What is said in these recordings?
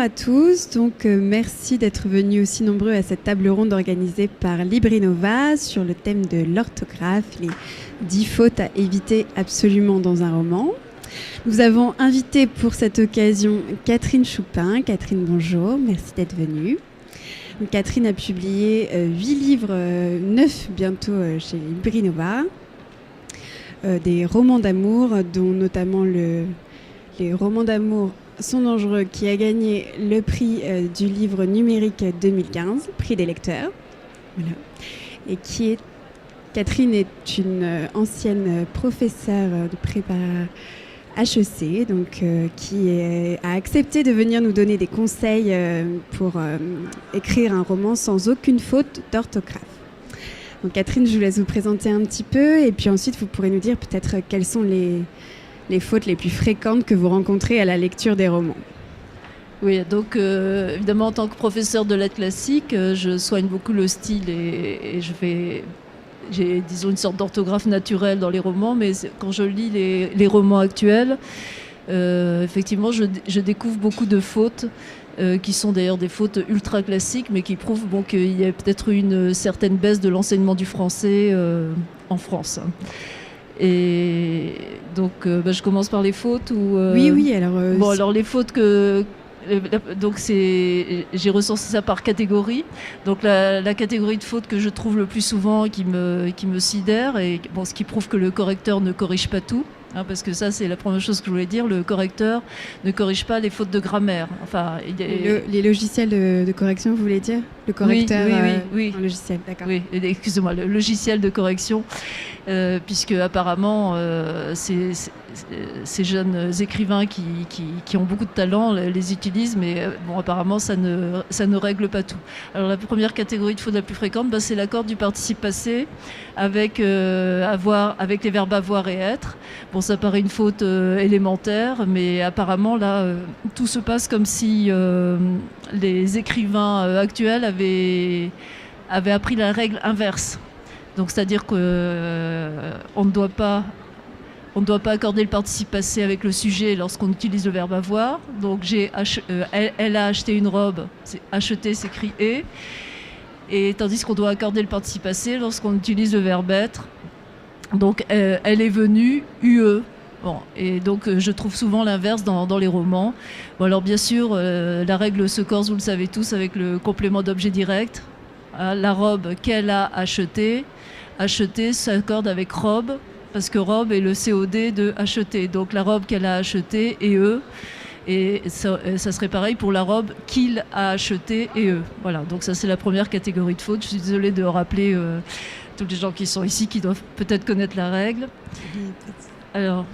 à tous, merci d'être venus aussi nombreux à cette table ronde organisée par Librinova sur le thème de l'orthographe, les 10 fautes à éviter absolument dans un roman. Nous avons invité pour cette occasion Catherine Choupin. Catherine, bonjour, merci d'être venue. Catherine a publié 8 livres, 9 bientôt chez Librinova, des romans d'amour, dont notamment les romans d'amour sont dangereux, qui a gagné le prix du livre numérique 2015, prix des lecteurs. Voilà. Et Catherine est une ancienne professeure de prépa HEC, qui a accepté de venir nous donner des conseils pour écrire un roman sans aucune faute d'orthographe. Donc Catherine, je vous laisse vous présenter un petit peu et puis ensuite vous pourrez nous dire peut-être quelles sont les fautes les plus fréquentes que vous rencontrez à la lecture des romans. Oui, donc évidemment en tant que professeur de lettres classiques, je soigne beaucoup le style et j'ai disons une sorte d'orthographe naturelle dans les romans, mais quand je lis les romans actuels, effectivement je découvre beaucoup de fautes qui sont d'ailleurs des fautes ultra classiques, mais qui prouvent qu'il y a peut-être une certaine baisse de l'enseignement du français en France. Et donc, je commence par les fautes ou Oui. Alors les fautes j'ai recensé ça par catégorie. Donc la catégorie de fautes que je trouve le plus souvent, qui me sidère, et ce qui prouve que le correcteur ne corrige pas tout. Parce que ça, c'est la première chose que je voulais dire. Le correcteur ne corrige pas les fautes de grammaire. Enfin, les logiciels de correction, vous voulez dire ? Le correcteur, oui. Un logiciel, d'accord. Oui, excusez-moi, le logiciel de correction, puisque apparemment, ces jeunes écrivains qui ont beaucoup de talent les utilisent, mais apparemment, ça ne règle pas tout. Alors, la première catégorie de fautes la plus fréquente, c'est l'accord du participe passé avec les verbes avoir et être. Ça paraît une faute élémentaire, mais apparemment, là, tout se passe comme si les écrivains actuels avaient appris la règle inverse. Donc, c'est-à-dire qu'on ne doit pas accorder le participe passé avec le sujet lorsqu'on utilise le verbe avoir. Donc, elle a acheté une robe, acheter s'écrit et tandis qu'on doit accorder le participe passé lorsqu'on utilise le verbe être. Donc, elle est venue, UE. Et donc, je trouve souvent l'inverse dans les romans. Alors, bien sûr, la règle se corse, vous le savez tous, avec le complément d'objet direct. La robe qu'elle a achetée. Acheter s'accorde avec robe, parce que robe est le COD de acheter. Donc, la robe qu'elle a achetée et eux. Et ça serait pareil pour la robe qu'il a achetée et eux. Voilà, donc ça, c'est la première catégorie de fautes. Je suis désolée de rappeler tous les gens qui sont ici, qui doivent peut-être connaître la règle. Alors...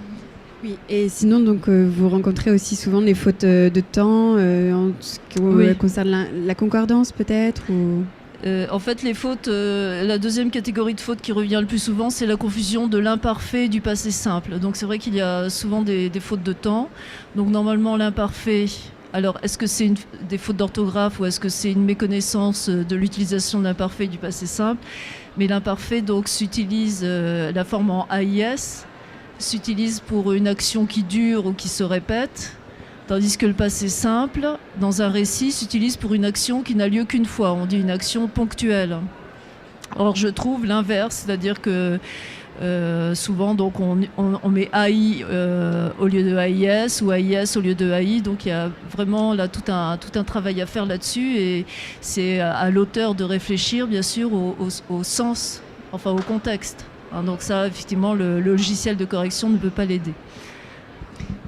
Oui, et sinon, vous rencontrez aussi souvent des fautes de temps en ce qui concerne la concordance, peut-être ou... En fait, les fautes, la deuxième catégorie de fautes qui revient le plus souvent, c'est la confusion de l'imparfait et du passé simple. Donc, c'est vrai qu'il y a souvent des fautes de temps. Donc, normalement, l'imparfait... Alors, est-ce que c'est des fautes d'orthographe ou est-ce que c'est une méconnaissance de l'utilisation de l'imparfait et du passé simple ? Mais l'imparfait, donc, s'utilise la forme en AIS, s'utilise pour une action qui dure ou qui se répète, tandis que le passé simple, dans un récit, s'utilise pour une action qui n'a lieu qu'une fois. On dit une action ponctuelle. Or, je trouve l'inverse, c'est-à-dire que souvent, donc, on met AI au lieu de AIS ou AIS au lieu de AI. Donc, il y a vraiment là tout un travail à faire là-dessus, et c'est à l'auteur de réfléchir, bien sûr, au sens, enfin au contexte. Donc ça, effectivement, le logiciel de correction ne peut pas l'aider.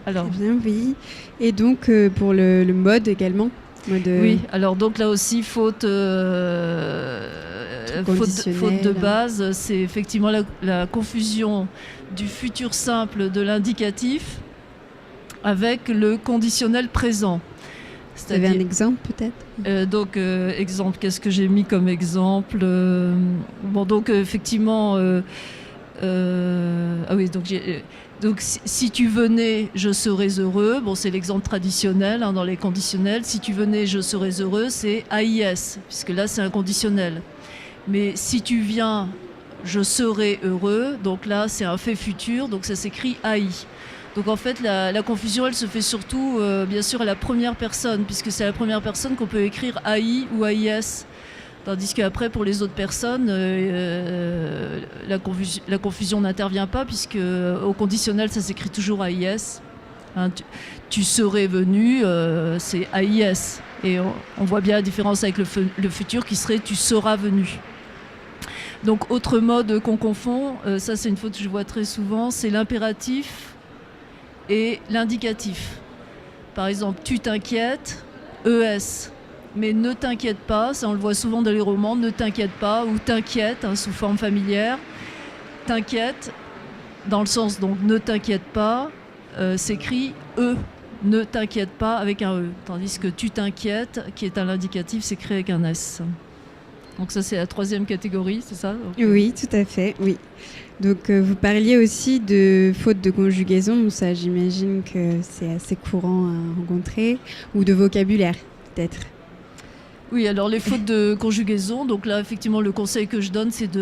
Alors. Très bien, oui. Et donc, pour le mode également Oui, alors donc là aussi, faute de base, c'est effectivement la confusion du futur simple de l'indicatif avec le conditionnel présent. Vous avez un exemple peut-être exemple, qu'est-ce que j'ai mis comme exemple effectivement... donc si tu venais, je serais heureux. C'est l'exemple traditionnel dans les conditionnels. Si tu venais, je serais heureux, c'est AIS, puisque là, c'est un conditionnel. Mais si tu viens, je serai heureux. Donc là, c'est un fait futur, donc ça s'écrit AI. Donc en fait, la confusion, elle se fait surtout, bien sûr, à la première personne, puisque c'est à la première personne qu'on peut écrire AI ou AIS. Tandis qu'après, pour les autres personnes, la confusion n'intervient pas, puisque au conditionnel, ça s'écrit toujours AIS. Hein, tu serais venu, c'est AIS. Et on voit bien la différence avec le futur qui serait tu seras venu. Donc autre mode qu'on confond, ça c'est une faute que je vois très souvent, c'est l'impératif et l'indicatif. Par exemple, tu t'inquiètes, ES. Mais ne t'inquiète pas, ça on le voit souvent dans les romans, ne t'inquiète pas, ou t'inquiète, hein, sous forme familière. T'inquiète, dans le sens donc ne t'inquiète pas, s'écrit E, ne t'inquiète pas avec un E. Tandis que tu t'inquiètes, qui est un indicatif, s'écrit avec un S. Donc ça c'est la troisième catégorie, c'est ça? Oui, tout à fait, oui. Donc vous parliez aussi de fautes de conjugaison, ça j'imagine que c'est assez courant à rencontrer, ou de vocabulaire peut-être. Oui, alors les fautes de conjugaison, donc là effectivement le conseil que je donne c'est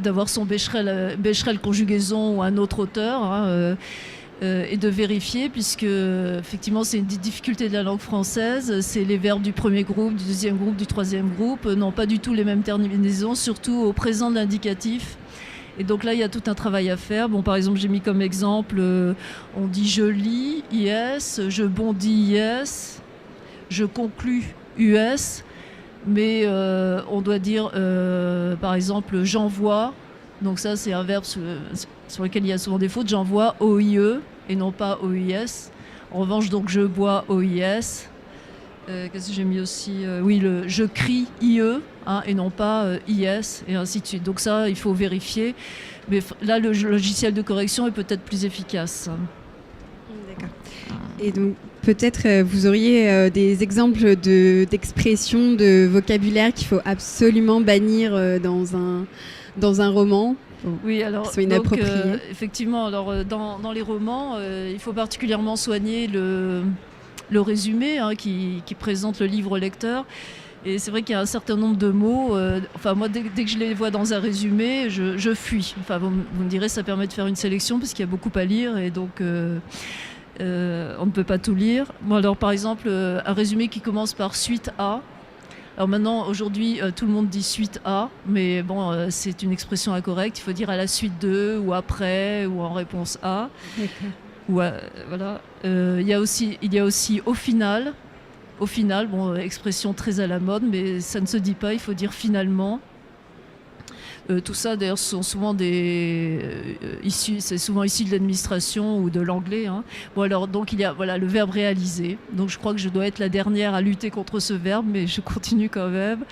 d'avoir son Becherel conjugaison ou un autre auteur hein, et de vérifier puisque effectivement c'est une difficulté de la langue française, c'est les verbes du premier groupe, du deuxième groupe, du troisième groupe, n'ont pas du tout les mêmes terminaisons, surtout au présent de l'indicatif. Et donc là, il y a tout un travail à faire. Bon, par exemple, j'ai mis comme exemple, on dit je lis, IS, je bondis, IS, je conclus, US, mais on doit dire, par exemple, j'envoie. Donc ça, c'est un verbe sur lequel il y a souvent des fautes. J'envoie, OIE, et non pas OIS. En revanche, donc, je bois, OIS. Qu'est-ce que j'ai mis aussi oui, je crie, IE, hein, et non pas IS, et ainsi de suite. Donc ça, il faut vérifier. Mais là, le logiciel de correction est peut-être plus efficace. D'accord. Et donc, peut-être vous auriez des exemples d'expressions, de vocabulaire qu'il faut absolument bannir dans un roman. Oui, alors donc, effectivement, alors dans les romans, il faut particulièrement soigner le résumé hein, qui présente le livre au lecteur. Et c'est vrai qu'il y a un certain nombre de mots. Enfin, moi, dès que je les vois dans un résumé, je fuis. Enfin, vous me direz, ça permet de faire une sélection parce qu'il y a beaucoup à lire et donc on ne peut pas tout lire. Moi, alors, par exemple, un résumé qui commence par suite A. Alors maintenant, aujourd'hui, tout le monde dit suite à, mais bon, c'est une expression incorrecte. Il faut dire à la suite de, ou après, ou en réponse à. Ou voilà. Il y a aussi au final. Au final, bon, expression très à la mode, mais ça ne se dit pas. Il faut dire finalement. Tout ça, d'ailleurs, sont souvent c'est souvent issu de l'administration ou de l'anglais. Hein. Bon, alors, donc, il y a voilà, le verbe réaliser. Donc, je crois que je dois être la dernière à lutter contre ce verbe, mais je continue quand même.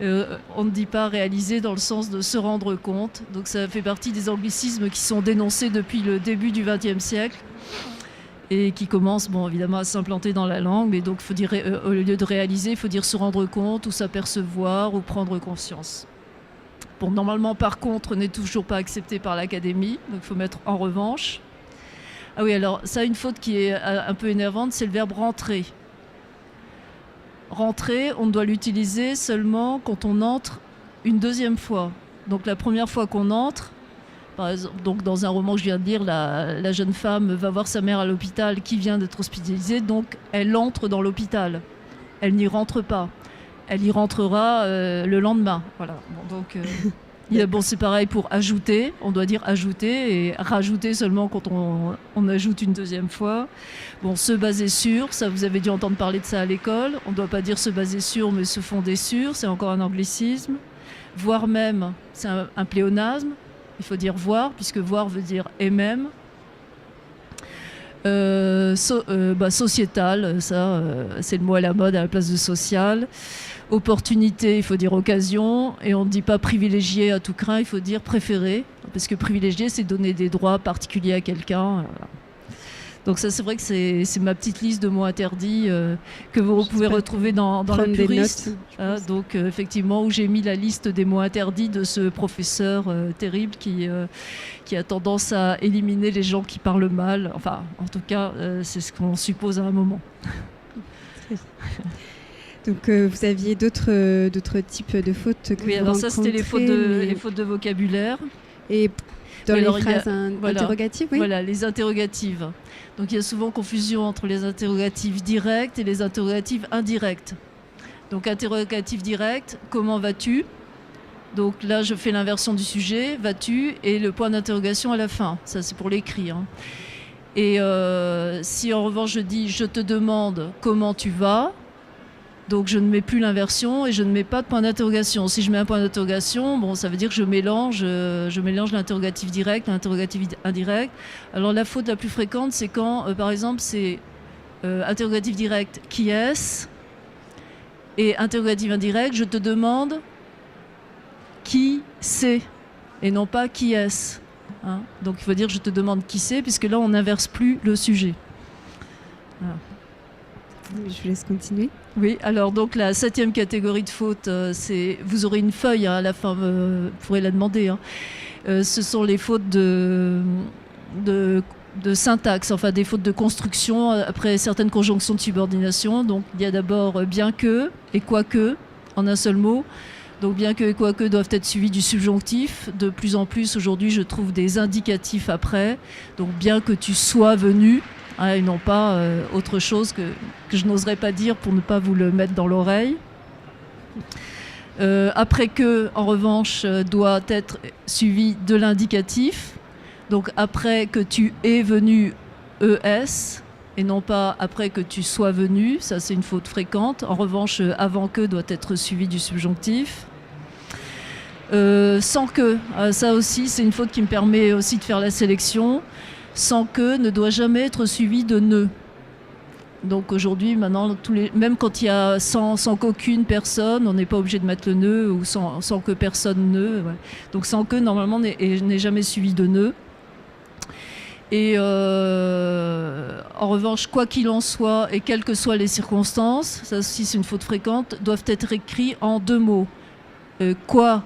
On ne dit pas réaliser dans le sens de se rendre compte. Donc, ça fait partie des anglicismes qui sont dénoncés depuis le début du XXe siècle et qui commencent, bon, évidemment, à s'implanter dans la langue. Mais donc, faut dire, au lieu de réaliser, il faut dire se rendre compte ou s'apercevoir ou prendre conscience. Bon, normalement, par contre, n'est toujours pas accepté par l'Académie, donc il faut mettre en revanche. Ah oui, alors ça, une faute qui est un peu énervante, c'est le verbe rentrer. Rentrer, on doit l'utiliser seulement quand on entre une deuxième fois. Donc la première fois qu'on entre, par exemple, donc dans un roman que je viens de lire, la jeune femme va voir sa mère à l'hôpital qui vient d'être hospitalisée, donc elle entre dans l'hôpital. Elle n'y rentre pas. Elle y rentrera le lendemain. Voilà. Bon, donc, bon, c'est pareil pour ajouter. On doit dire ajouter et rajouter seulement quand on ajoute une deuxième fois. Bon, se baser sur, ça vous avez dû entendre parler de ça à l'école. On ne doit pas dire se baser sur, mais se fonder sur. C'est encore un anglicisme. Voir même, c'est un pléonasme. Il faut dire voir, puisque voir veut dire et même. Sociétal, ça, c'est le mot à la mode à la place de social. Opportunité, il faut dire occasion, et on ne dit pas privilégié à tout craint, il faut dire préféré, parce que privilégié, c'est donner des droits particuliers à quelqu'un. Donc ça, c'est vrai que c'est ma petite liste de mots interdits que vous pouvez retrouver dans La Puriste. Donc effectivement, où j'ai mis la liste des mots interdits de ce professeur terrible qui a tendance à éliminer les gens qui parlent mal. Enfin, en tout cas, c'est ce qu'on suppose à un moment. Donc vous aviez d'autres types de fautes que oui, vous alors ça c'était les fautes de vocabulaire. Et Dans les alors, phrases voilà, interrogatives, oui. Voilà, les interrogatives. Donc il y a souvent confusion entre les interrogatifs directs et les interrogatifs indirects. Donc interrogatif direct, comment vas-tu? Donc là, je fais l'inversion du sujet, vas-tu? Et le point d'interrogation à la fin. Ça, c'est pour l'écrit. Hein. Et si en revanche je dis je te demande comment tu vas, donc je ne mets plus l'inversion et je ne mets pas de point d'interrogation. Si je mets un point d'interrogation, bon, ça veut dire que je mélange l'interrogatif direct, l'interrogatif indirect. Alors la faute la plus fréquente, c'est quand, par exemple, c'est interrogatif direct, qui est-ce? Et interrogatif indirect, je te demande qui c'est, et non pas qui est-ce. Hein, donc il faut dire je te demande qui c'est, puisque là on n'inverse plus le sujet. Voilà. Je vous laisse continuer. Oui, alors donc la 7e catégorie de fautes, c'est vous aurez une feuille hein, à la fin, vous pourrez la demander. Hein. Ce sont les fautes de syntaxe, enfin des fautes de construction après certaines conjonctions de subordination. Donc il y a d'abord bien que et quoique en un seul mot. Donc bien que et quoique doivent être suivis du subjonctif. De plus en plus aujourd'hui je trouve des indicatifs après. Donc bien que tu sois venu, hein, et non pas autre chose que je n'oserais pas dire pour ne pas vous le mettre dans l'oreille. Après que, en revanche, doit être suivi de l'indicatif. Donc après que tu es venu, ES, et non pas après que tu sois venu. Ça, c'est une faute fréquente. En revanche, avant que doit être suivi du subjonctif. Sans que, ça aussi, c'est une faute qui me permet aussi de faire la sélection. Sans que ne doit jamais être suivi de ne. Donc aujourd'hui, maintenant, même quand il y a sans qu'aucune personne, on n'est pas obligé de mettre le ne ou sans que personne ne. Ouais. Donc sans que, normalement, n'est jamais suivi de ne. Et en revanche, quoi qu'il en soit, et quelles que soient les circonstances, ça aussi c'est une faute fréquente, doivent être écrits en deux mots. Quoi,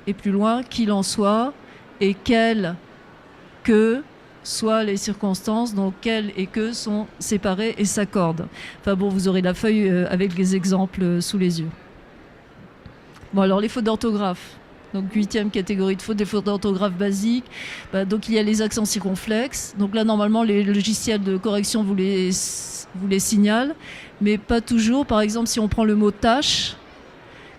et plus loin, qu'il en soit, et quel, que, soit les circonstances, donc quel et que sont séparés et s'accordent. Enfin bon, vous aurez la feuille avec les exemples sous les yeux. Bon, alors les fautes d'orthographe. Donc 8e catégorie de fautes, des fautes d'orthographe basiques. Donc il y a les accents circonflexes. Donc là, normalement, les logiciels de correction vous les signalent, mais pas toujours. Par exemple, si on prend le mot tâche,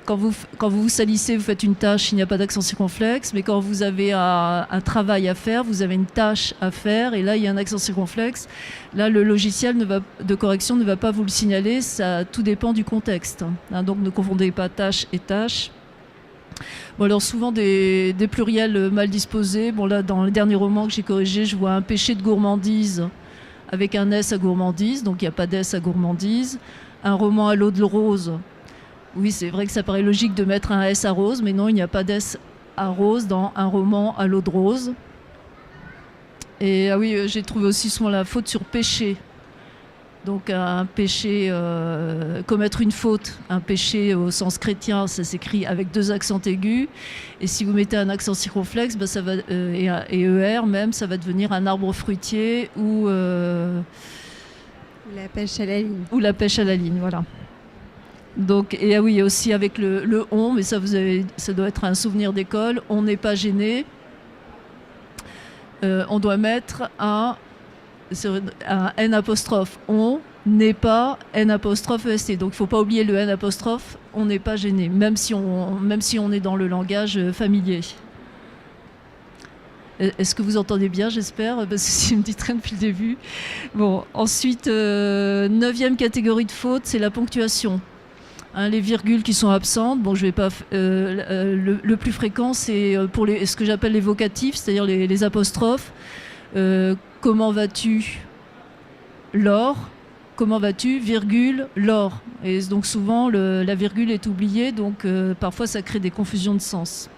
quand vous vous salissez, vous faites une tâche, il n'y a pas d'accent circonflexe, mais quand vous avez un travail à faire, vous avez une tâche à faire, et là, il y a un accent circonflexe. Là, le logiciel de correction ne va pas vous le signaler, ça, tout dépend du contexte. Hein, donc ne confondez pas tâche et tâche. Bon, alors souvent des pluriels mal disposés. Bon, là, dans le dernier roman que j'ai corrigé, je vois un péché de gourmandise avec un S à gourmandise, donc il n'y a pas d'S à gourmandise. Un roman à l'eau de rose. Oui, c'est vrai que ça paraît logique de mettre un S à rose, mais non, il n'y a pas d'S à rose dans un roman à l'eau de rose. Et ah oui, j'ai trouvé aussi souvent la faute sur péché. Donc un péché, commettre une faute, un péché au sens chrétien, ça s'écrit avec deux accents aigus. Et si vous mettez un accent circonflexe, ça va, et ER même, ça va devenir un arbre fruitier ou la pêche à la ligne. Ou la pêche à la ligne, voilà. Donc, et ah oui, aussi avec le on, mais ça, ça doit être un souvenir d'école, on n'est pas gêné. On doit mettre un N apostrophe. On n'est pas N apostrophe EST. Donc il ne faut pas oublier le N apostrophe, on n'est pas gêné, même si on est dans le langage familier. Est-ce que vous entendez bien, j'espère? Parce que si me dites rien depuis le début. Bon, ensuite, 9e catégorie de faute, c'est la ponctuation. Hein, les virgules qui sont absentes, bon, je vais pas. Le plus fréquent, c'est pour ce que j'appelle les vocatifs, c'est-à-dire les apostrophes. Comment vas-tu, Laure? Comment vas-tu, virgule, Laure? Et donc souvent, la virgule est oubliée, donc parfois ça crée des confusions de sens.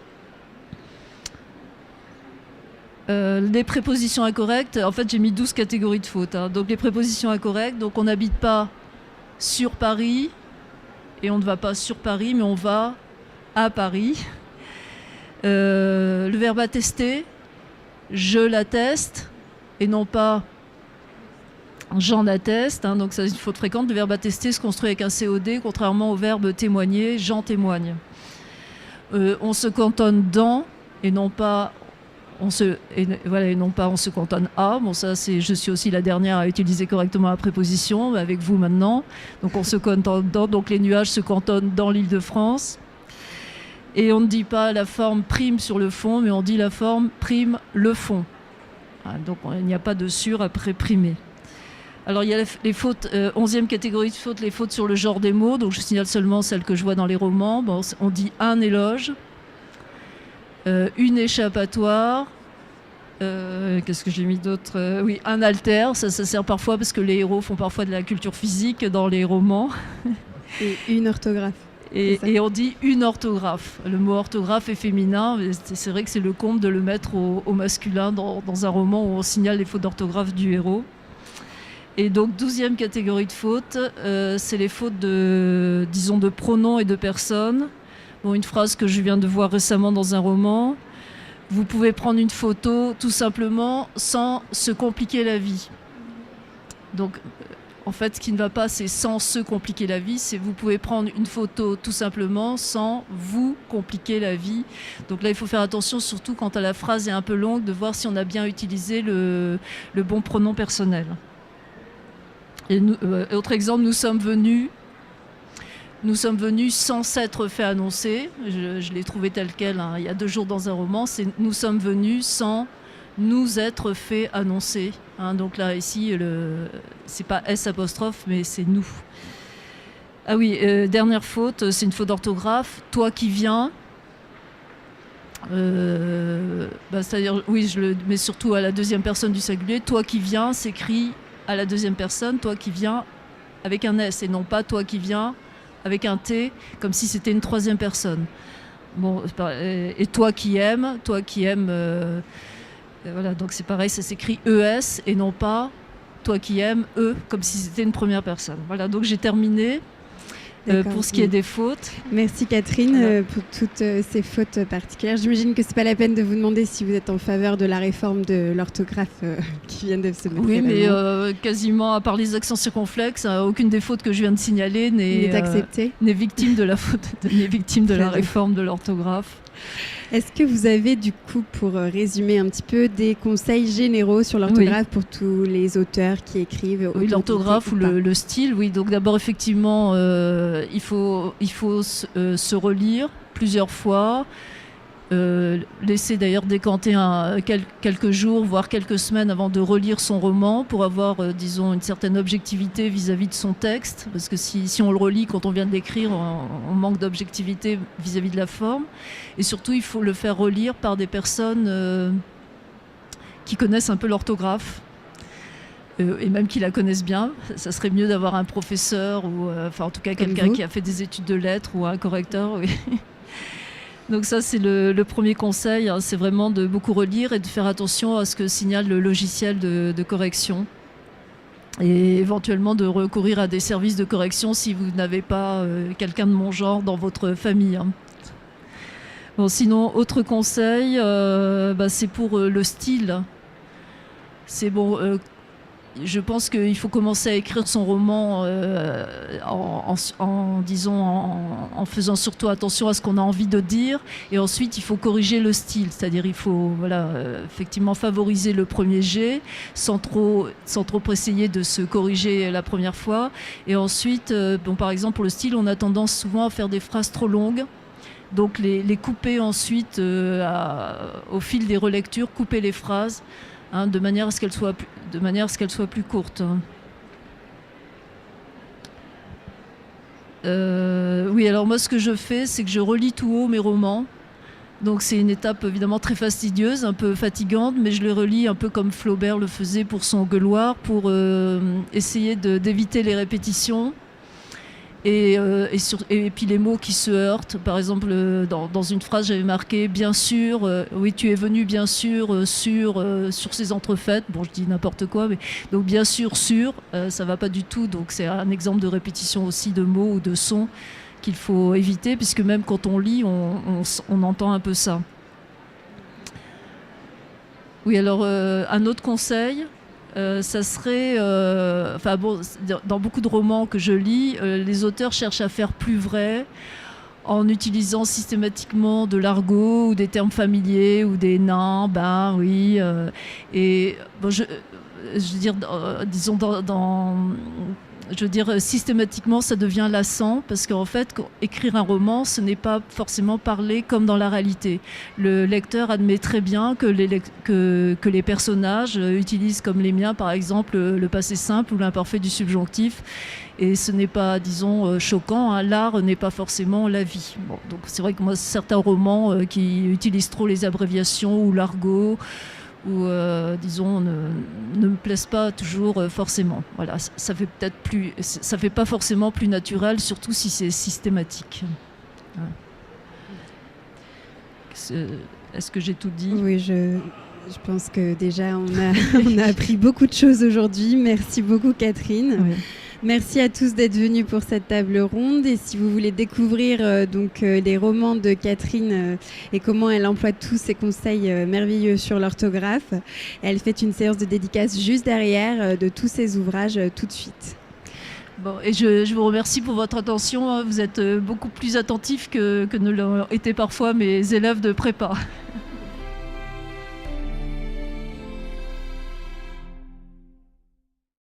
Les prépositions incorrectes, en fait j'ai mis 12 catégories de fautes. Hein. Donc les prépositions incorrectes, donc on n'habite pas sur Paris, et on ne va pas sur Paris, mais on va à Paris. Le verbe attester, je l'atteste, et non pas j'en atteste. Hein, donc c'est une faute fréquente. Le verbe attester se construit avec un COD, contrairement au verbe témoigner, j'en témoigne. On se cantonne dans, et non pas et non pas on se cantonne à. Bon, ça, je suis aussi la dernière à utiliser correctement la préposition, mais avec vous maintenant. Donc on se cantonne dans, donc les nuages se cantonnent dans l'Île-de-France. Et on ne dit pas la forme prime sur le fond, mais on dit la forme prime le fond. Donc il n'y a pas de sur après primé. Alors il y a les fautes, 11e catégorie de fautes, les fautes sur le genre des mots. Donc je signale seulement celles que je vois dans les romans. Bon, on dit un éloge, une échappatoire. Qu'est-ce que j'ai mis d'autre oui, un alter. Ça sert parfois parce que les héros font parfois de la culture physique dans les romans. Et une orthographe. Et on dit une orthographe. Le mot orthographe est féminin, mais c'est vrai que c'est le comble de le mettre au masculin dans un roman où on signale les fautes d'orthographe du héros. Et donc 12e catégorie de fautes, c'est les fautes de pronoms et de personnes. Bon, une phrase que je viens de voir récemment dans un roman. Vous pouvez prendre une photo tout simplement sans se compliquer la vie. Donc en fait, ce qui ne va pas, c'est sans se compliquer la vie, c'est vous pouvez prendre une photo tout simplement sans vous compliquer la vie. Donc là, il faut faire attention, surtout quand la phrase est un peu longue, de voir si on a bien utilisé le bon pronom personnel. Et autre exemple, nous sommes venus sans s'être fait annoncer. Je l'ai trouvé tel quel il y a 2 jours dans un roman. C'est nous sommes venus sans nous être fait annoncer. Donc là, ici, c'est pas S apostrophe, mais c'est nous. Ah oui, dernière faute, c'est une faute d'orthographe. Toi qui viens. C'est-à-dire, oui, je le mets surtout à la 2e personne du singulier. Toi qui viens s'écrit à la 2e personne. Toi qui viens avec un S et non pas toi qui viens avec un T, comme si c'était une 3e personne. Bon, et toi qui aimes. Voilà, donc c'est pareil, ça s'écrit ES et non pas toi qui aimes E, comme si c'était une 1re personne. Voilà, donc j'ai terminé pour ce qui est des fautes. Merci Catherine pour toutes ces fautes particulières. J'imagine que c'est pas la peine de vous demander si vous êtes en faveur de la réforme de l'orthographe qui vient de se mettre. Oui, mais quasiment, à part les accents circonflexes, aucune des fautes que je viens de signaler n'est acceptée, n'est victime de la faute, n'est victime de la réforme de l'orthographe. Est-ce que vous avez du coup, pour résumer un petit peu, des conseils généraux sur l'orthographe pour tous les auteurs qui écrivent? Oui, l'orthographe ou le style, oui. Donc d'abord, effectivement, il faut se relire plusieurs fois. Laisser d'ailleurs décanter quelques jours, voire quelques semaines avant de relire son roman pour avoir, disons, une certaine objectivité vis-à-vis de son texte. Parce que si on le relit quand on vient de l'écrire, on manque d'objectivité vis-à-vis de la forme. Et surtout, il faut le faire relire par des personnes qui connaissent un peu l'orthographe. Et même qui la connaissent bien. Ça serait mieux d'avoir un professeur ou en tout cas quelqu'un qui a fait des études de lettres ou un correcteur. Oui. Donc ça, c'est le premier conseil, c'est vraiment de beaucoup relire et de faire attention à ce que signale le logiciel de correction. Et éventuellement de recourir à des services de correction si vous n'avez pas quelqu'un de mon genre dans votre famille. Bon, sinon, autre conseil, c'est pour le style. C'est bon... je pense qu'il faut commencer à écrire son roman en faisant surtout attention à ce qu'on a envie de dire. Et ensuite, il faut corriger le style. C'est-à-dire il faut effectivement favoriser le premier jet sans trop essayer de se corriger la première fois. Et ensuite, par exemple, pour le style, on a tendance souvent à faire des phrases trop longues. Donc les couper ensuite au fil des relectures, couper les phrases. De manière à ce qu'elle soit plus courte. Oui, alors moi, ce que je fais, c'est que je relis tout haut mes romans. Donc c'est une étape évidemment très fastidieuse, un peu fatigante, mais je les relis un peu comme Flaubert le faisait pour son Gueuloir, pour essayer d'éviter les répétitions. Et puis les mots qui se heurtent. Par exemple, dans une phrase, j'avais marqué « Bien sûr, oui, tu es venu bien sûr sur ces entrefaites ». Bon, je dis n'importe quoi, mais donc bien sûr, sur, ça ne va pas du tout. Donc c'est un exemple de répétition aussi de mots ou de sons qu'il faut éviter, puisque même quand on lit, on entend un peu ça. Oui, alors un autre conseil... ça serait, dans beaucoup de romans que je lis, les auteurs cherchent à faire plus vrai en utilisant systématiquement de l'argot ou des termes familiers ou des nains, ben oui. Et bon, je veux dire, disons je veux dire, systématiquement, ça devient lassant parce qu'en fait, écrire un roman, ce n'est pas forcément parler comme dans la réalité. Le lecteur admet très bien que les personnages utilisent, comme les miens, par exemple, le passé simple ou l'imparfait du subjonctif. Et ce n'est pas, disons, choquant. Hein. L'art n'est pas forcément la vie. Bon, donc c'est vrai que moi, certains romans qui utilisent trop les abréviations ou l'argot, ou disons ne me plaisent pas toujours forcément. Voilà, ça fait pas forcément plus naturel, surtout si c'est systématique. Ouais. Est-ce que j'ai tout dit ? Oui, je pense que déjà on a appris beaucoup de choses aujourd'hui. Merci beaucoup Catherine. Oui. Merci à tous d'être venus pour cette table ronde. Et si vous voulez découvrir les romans de Catherine et comment elle emploie tous ses conseils merveilleux sur l'orthographe, elle fait une séance de dédicace juste derrière de tous ses ouvrages tout de suite. Bon, et je vous remercie pour votre attention. Vous êtes beaucoup plus attentifs que ne l'ont été parfois mes élèves de prépa.